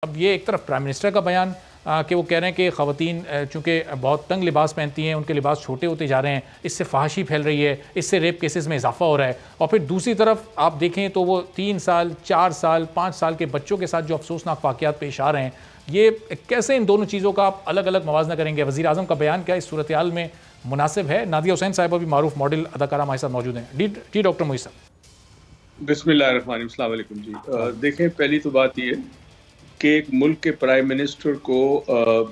अब ये एक तरफ प्राइम मिनिस्टर का बयान कि वो कह रहे हैं कि ख़वातीन चूँकि बहुत तंग लिबास पहनती हैं, उनके लिबास छोटे होते जा रहे हैं, इससे फहाशी फैल रही है, इससे रेप केसेस में इजाफा हो रहा है। और फिर दूसरी तरफ आप देखें तो वो 3 साल, 4 साल, 5 साल के बच्चों के साथ जो अफसोसनाक वाक़यात पेश आ रहे हैं, ये कैसे इन दोनों चीज़ों का आप अलग अलग मवाजना करेंगे? वज़ीर आज़म का बयान क्या इस सूरत हाल में मुनासिब है? नादिया हुसैन साहिबा भी मारूफ मॉडल अदाकारा हमारे साथ मौजूद हैं। टी डॉक्टर मोइस साहब। बिस्मिल्लाहिर्रहमानिर्रहीम, अस्सलाम वालेकुम जी। देखें, पहली तो बात ये कि एक मुल्क के प्राइम मिनिस्टर को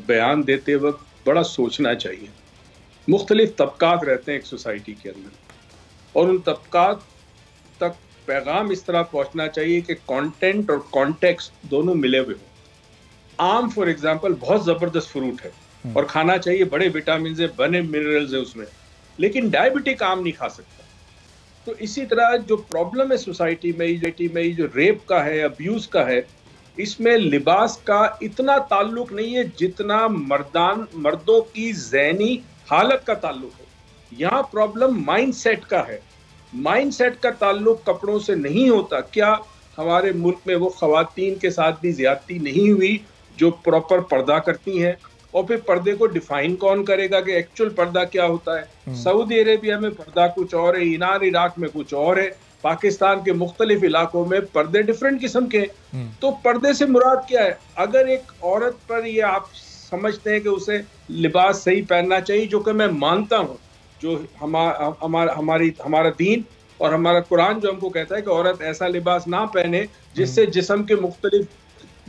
बयान देते वक्त बड़ा सोचना चाहिए। मुख्तलिफ तबकात रहते हैं एक सोसाइटी के अंदर, और उन तबकात तक पैगाम इस तरह पहुंचना चाहिए कि कंटेंट और कॉन्टेक्स्ट दोनों मिले हुए हों। आम फॉर एग्जांपल बहुत ज़बरदस्त फ्रूट है और खाना चाहिए, बड़े विटामिन है, बने मिनरल्स है उसमें, लेकिन डायबिटिक आम नहीं खा सकता। तो इसी तरह जो प्रॉब्लम है सोसाइटी में जो रेप का है, अब्यूज़ का है, इसमें लिबास का इतना ताल्लुक नहीं है जितना मर्दों की ज़हनी हालत का ताल्लुक है। यहाँ प्रॉब्लम माइंडसेट का है। माइंडसेट का ताल्लुक कपड़ों से नहीं होता। क्या हमारे मुल्क में वो ख़वातीन के साथ भी ज़्यादती नहीं हुई जो प्रॉपर पर्दा करती हैं? और फिर पर्दे को डिफाइन कौन करेगा कि एक्चुअल पर्दा क्या होता है? सऊदी अरेबिया में पर्दा कुछ और है, ईरान इराक में कुछ और है, पाकिस्तान के मुख्तलिफ इलाकों में पर्दे डिफरेंट किस्म के। तो पर्दे से मुराद क्या है? अगर एक औरत पर ये आप समझते हैं कि उसे लिबास सही पहनना चाहिए, जो कि मैं मानता हूँ, जो हमारा दीन और हमारा कुरान जो हमको कहता है कि औरत ऐसा लिबास ना पहने जिससे जिस्म के मुख्तलिफ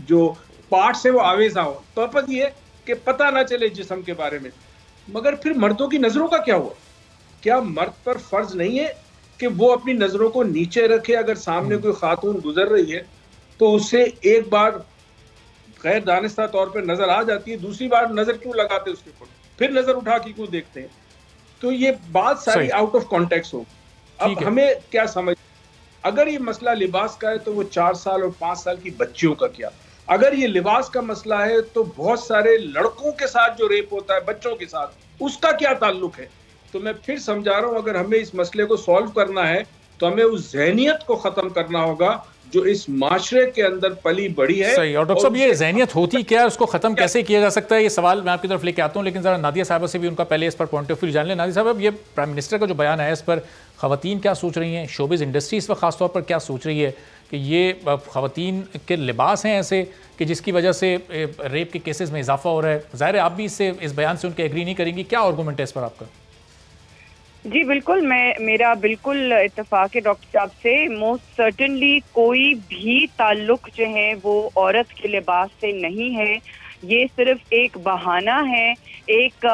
जो पार्ट्स है वो आवेजा हो, तो पर ये कि पता ना चले जिस्म के बारे में। मगर फिर मर्दों की नजरों का क्या हुआ? क्या मर्द पर फर्ज नहीं है कि वो अपनी नजरों को नीचे रखे? अगर सामने कोई खातून गुजर रही है तो उसे एक बार गैर दानिस्ता तौर पर नजर आ जाती है, दूसरी बार नजर क्यों लगाते उसके ऊपर, फिर नजर उठा के क्यों देखते हैं? तो ये बात सारी आउट ऑफ कॉन्टेक्स्ट हो। अब हमें क्या समझ, अगर ये मसला लिबास का है तो वो 4 साल और 5 साल की बच्चियों का क्या? अगर ये लिबास का मसला है तो बहुत सारे लड़कों के साथ जो रेप होता है बच्चों के साथ, उसका क्या ताल्लुक है? तो मैं फिर समझा रहा हूं, अगर हमें इस मसले को सॉल्व करना है तो हमें उस ज़हनियत को खत्म करना होगा जो इस माशरे के अंदर पली बड़ी है। सही। और डॉक्टर साहब, ये ज़हनियत होती क्या है, उसको खत्म कैसे किया जा सकता है? ये सवाल मैं आपकी तरफ लेके आता हूँ, लेकिन जरा नादिया साहबा से भी उनका पहले इस पर पॉइंट ऑफ व्यू जान लें। नादिया साहब, अब ये प्राइम मिनिस्टर का जो बयान है, इस पर ख़वातीन क्या सोच रही हैं? शोबिज़ इंडस्ट्री इस पर खासतौर पर क्या सोच रही है कि ये ख़वातीन के लिबास हैं ऐसे कि जिसकी वजह से रेप के केसेस में इजाफा हो रहा है? ज़ाहिर है आप भी इस बयान से उनके एग्री नहीं करेंगी। क्या आर्गूमेंट है इस पर आपका? जी बिल्कुल, मेरा बिल्कुल इत्तेफाक है डॉक्टर साहब से। मोस्ट सर्टनली कोई भी ताल्लुक जो है वो औरत के लिबास से नहीं है। ये सिर्फ एक बहाना है, एक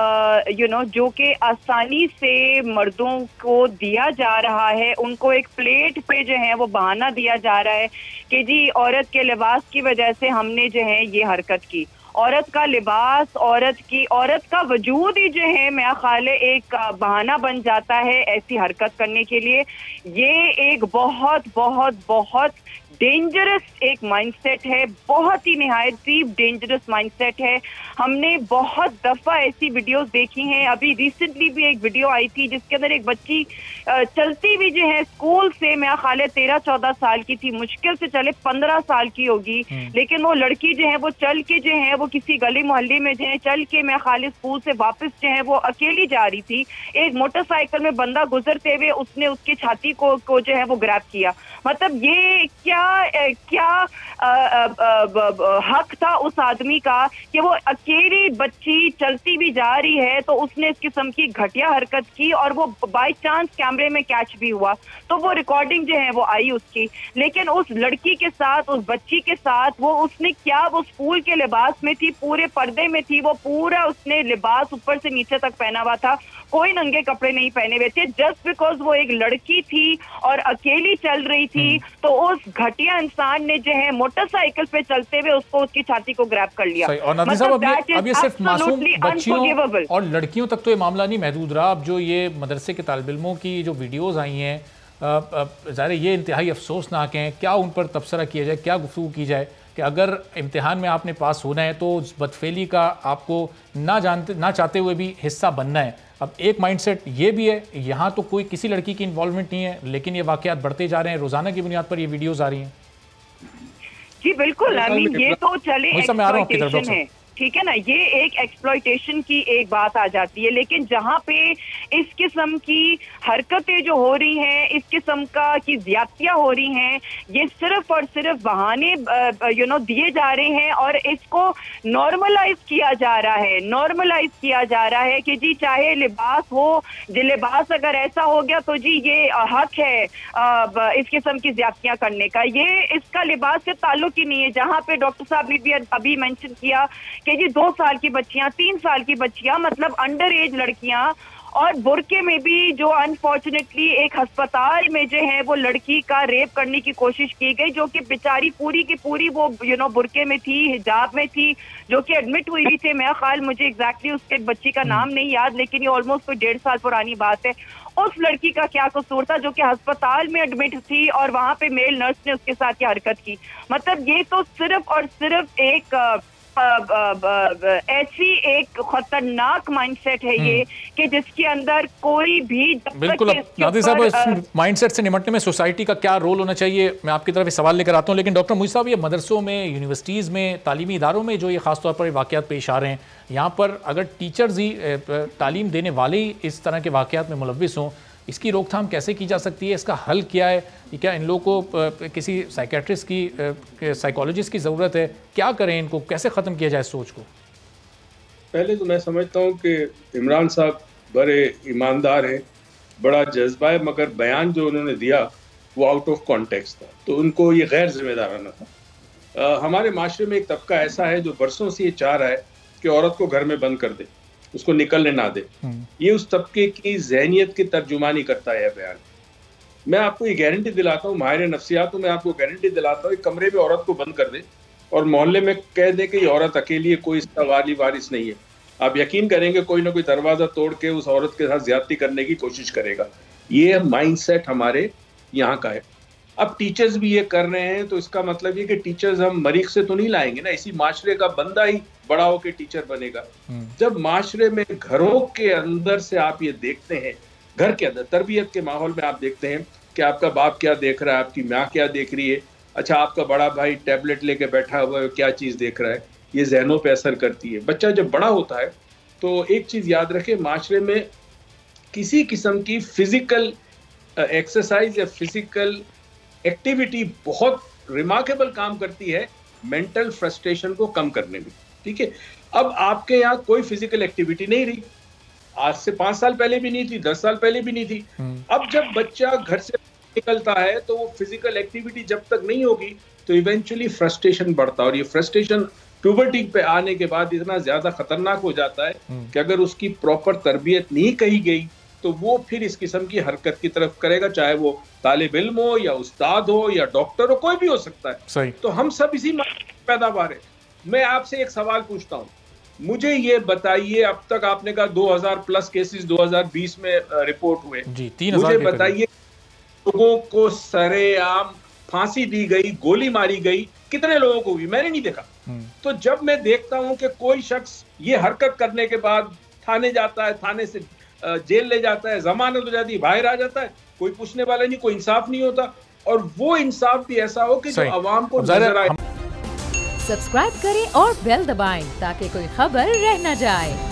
जो कि आसानी से मर्दों को दिया जा रहा है। उनको एक प्लेट पे जो है वो बहाना दिया जा रहा है कि जी औरत के लिबास की वजह से हमने जो है ये हरकत की। औरत का लिबास, औरत का वजूद ही जो है मेरा ख्याल है एक बहाना बन जाता है ऐसी हरकत करने के लिए। ये एक बहुत बहुत बहुत डेंजरस एक माइंडसेट है, बहुत ही निहायती डेंजरस माइंडसेट है। हमने बहुत दफ़ा ऐसी वीडियोस देखी हैं। अभी रिसेंटली भी एक वीडियो आई थी जिसके अंदर एक बच्ची चलती भी जो है स्कूल से, मेरा ख्याल है 13-14 साल की थी, मुश्किल से चले 15 साल की होगी, लेकिन वो लड़की जो है वो चल के जो है वो किसी गली मोहल्ले में जो है चल के मेरा ख्याल है स्कूल से वापस जो है वो अकेली जा रही थी। एक मोटरसाइकिल में बंदा गुजरते हुए उसने उसकी छाती को जो है वो ग्रैब किया। मतलब ये क्या हक था उस आदमी का कि वो अकेली बच्ची चलती भी जा रही है तो उसने इस किस्म की घटिया हरकत की और वो बाय चांस कैमरे में कैच भी हुआ, तो वो रिकॉर्डिंग जो है वो आई उसकी। लेकिन उस लड़की के साथ, उस बच्ची के साथ वो उसने क्या, वो स्कूल के लिबास में थी, पूरे पर्दे में थी, वो पूरा उसने लिबास ऊपर से नीचे तक पहना हुआ था, कोई नंगे कपड़े नहीं पहने हुए थे। जस्ट बिकॉज वो एक लड़की थी और अकेली चल रही थी तो उस घटिया इंसान ने जो है मोटरसाइकिल पे चलते हुए उसको उसकी छाती को ग्रैब कर लिया। और नादिया साहब, अब ये सिर्फ मासूम बच्चियों और लड़कियों तक तो ये मामला नहीं महदूद रहा। अब जो ये मदरसे के तालिब इल्मों की जो वीडियोस आई हैं, ज़ाहिर ये इंतहाई अफसोसनाक हैं। क्या उन पर तबसरा किया जाए, क्या गुफ्तगू की जाए कि अगर इम्तिहान में आपने पास होना है तो उस बदफेली का आपको ना चाहते हुए भी हिस्सा बनना है। अब एक माइंडसेट ये भी है, यहाँ तो कोई किसी लड़की की इन्वॉल्वमेंट नहीं है, लेकिन ये वाक़यात बढ़ते जा रहे हैं, रोज़ाना की बुनियाद पर ये वीडियोज़ आ रही हैं। जी बिल्कुल, आई मीन ये तो चले एक्सप्लॉयटेशन है, ठीक है ना, ये एक एक्सप्लॉयटेशन की एक बात आ जाती है। लेकिन जहाँ पे इस किस्म की हरकतें जो हो रही हैं, इस किस्म की ज्यादतियाँ हो रही हैं, ये सिर्फ और सिर्फ बहाने दिए जा रहे हैं और इसको नॉर्मलाइज किया जा रहा है, नॉर्मलाइज किया जा रहा है कि जी चाहे लिबास हो, जी लिबास अगर ऐसा हो गया तो जी ये हक है इस किस्म की ज्यादतियाँ करने का। ये इसका लिबास से ताल्लुक ही नहीं है। जहाँ पे डॉक्टर साहब ने भी अभी मेंशन किया कि जी 2 साल की बच्चियां, 3 साल की बच्चियां, मतलब अंडर एज लड़कियां, और बुरके में भी जो अनफॉर्चुनेटली एक अस्पताल में जो है वो लड़की का रेप करने की कोशिश की गई, जो कि बेचारी पूरी की पूरी वो बुरके में थी, हिजाब में थी, जो कि एडमिट हुई भी थे। मेरा ख्याल, मुझे एग्जैक्टली उसके बच्ची का नाम नहीं याद, लेकिन ये ऑलमोस्ट कोई 1.5 साल पुरानी बात है। उस लड़की का क्या कसूर था जो कि अस्पताल में एडमिट थी और वहां पे मेल नर्स ने उसके साथ क्या हरकत की। मतलब ये तो सिर्फ और सिर्फ एक ऐसी एक खतरनाक माइंडसेट है ये कि जिसके अंदर कोई भी बिल्कुल। नादिर साहब, इस माइंडसेट से निपटने में सोसाइटी का क्या रोल होना चाहिए, मैं आपकी तरफ सवाल लेकर आता हूं। लेकिन डॉक्टर मुईज़ साहब, ये मदरसों में, यूनिवर्सिटीज़ में, तालीमी इदारों में जो ये खासतौर पर वाक़यात पेश आ रहे हैं, यहाँ पर अगर टीचर्स ही, तालीम देने वाले ही इस तरह के वाक़यात में मुलव्विस हों, इसकी रोकथाम कैसे की जा सकती है? इसका हल क्या है? क्या इन लोगों को किसी साइकेट्रिस्ट की, साइकोलॉजिस्ट की ज़रूरत है? क्या करें, इनको कैसे ख़त्म किया जाए सोच को? पहले तो मैं समझता हूँ कि इमरान साहब बड़े ईमानदार हैं, बड़ा जज्बा है, मगर बयान जो उन्होंने दिया वो आउट ऑफ कॉन्टेक्स्ट था, तो उनको ये गैर जिम्मेदाराना था। हमारे माशरे में एक तबका ऐसा है जो बरसों से ये चाह रहा है कि औरत को घर में बंद कर दे, उसको निकलने ना दे। ये उस तबके की ज़हनियत की तर्जुमानी करता है बयान। मैं आपको ये गारंटी दिलाता हूँ, माहिर नफ्सियात हूँ, मैं आपको गारंटी दिलाता हूँ, एक कमरे में औरत को बंद कर दे और मोहल्ले में कह दे कि ये औरत अकेली है, कोई इसका वाली वारिस नहीं है, आप यकीन करेंगे कोई ना कोई दरवाजा तोड़ के उस औरत के साथ ज्यादती करने की कोशिश करेगा। ये माइंडसेट हमारे यहाँ का है। अब टीचर्स भी ये कर रहे हैं, तो इसका मतलब ये कि टीचर्स हम मरीख से तो नहीं लाएंगे ना, इसी माशरे का बंदा ही बड़ा होकर टीचर बनेगा। जब माशरे में घरों के अंदर से आप ये देखते हैं, घर के अंदर तरबियत के माहौल में आप देखते हैं कि आपका बाप क्या देख रहा है, आपकी माँ क्या देख रही है, अच्छा आपका बड़ा भाई टैबलेट लेके बैठा हुआ है, क्या चीज़ देख रहा है, ये जहनों पे असर करती है। बच्चा जब बड़ा होता है तो एक चीज़ याद रखें, माशरे में किसी किस्म की फिजिकल एक्सरसाइज या फिजिकल एक्टिविटी बहुत रिमार्केबल काम करती है मेंटल फ्रस्ट्रेशन को कम करने में। ठीक है, अब आपके यहाँ कोई फिजिकल एक्टिविटी नहीं रही, आज से 5 साल पहले भी नहीं थी, 10 साल पहले भी नहीं थी। अब जब बच्चा घर से निकलता है तो वो फिजिकल एक्टिविटी जब तक नहीं होगी तो इवेंचुअली फ्रस्ट्रेशन बढ़ता है, और ये फ्रस्ट्रेशन प्यूबर्टी पे आने के बाद इतना ज्यादा खतरनाक हो जाता है कि अगर उसकी प्रॉपर तरबियत नहीं कही गई तो वो फिर इस किस्म की हरकत की तरफ करेगा, चाहे वो तालिब इल्म हो या उस्ताद हो या डॉक्टर हो, कोई भी हो सकता है। सही। तो हम सब इसी पैदावार है। मैं आपसे एक सवाल पूछता हूँ, मुझे ये बताइए, अब तक आपने कहा 2000 प्लस केसेस 2020 में रिपोर्ट हुए जी, 3000 मुझे बताइए लोगों को सरेआम फांसी दी गई, गोली मारी गई, कितने लोगों को हुई? मैंने नहीं देखा। तो जब मैं देखता हूं कि कोई शख्स ये हरकत करने के बाद थाने जाता है, थाने से जेल ले जाता है, जमानत हो जाती है, बाहर आ जाता है, कोई पूछने वाला नहीं, कोई इंसाफ नहीं होता, और वो इंसाफ भी ऐसा हो कि जो आवाम को नजर आए। सब्सक्राइब करें और बेल दबाएं ताकि कोई खबर रह न जाए।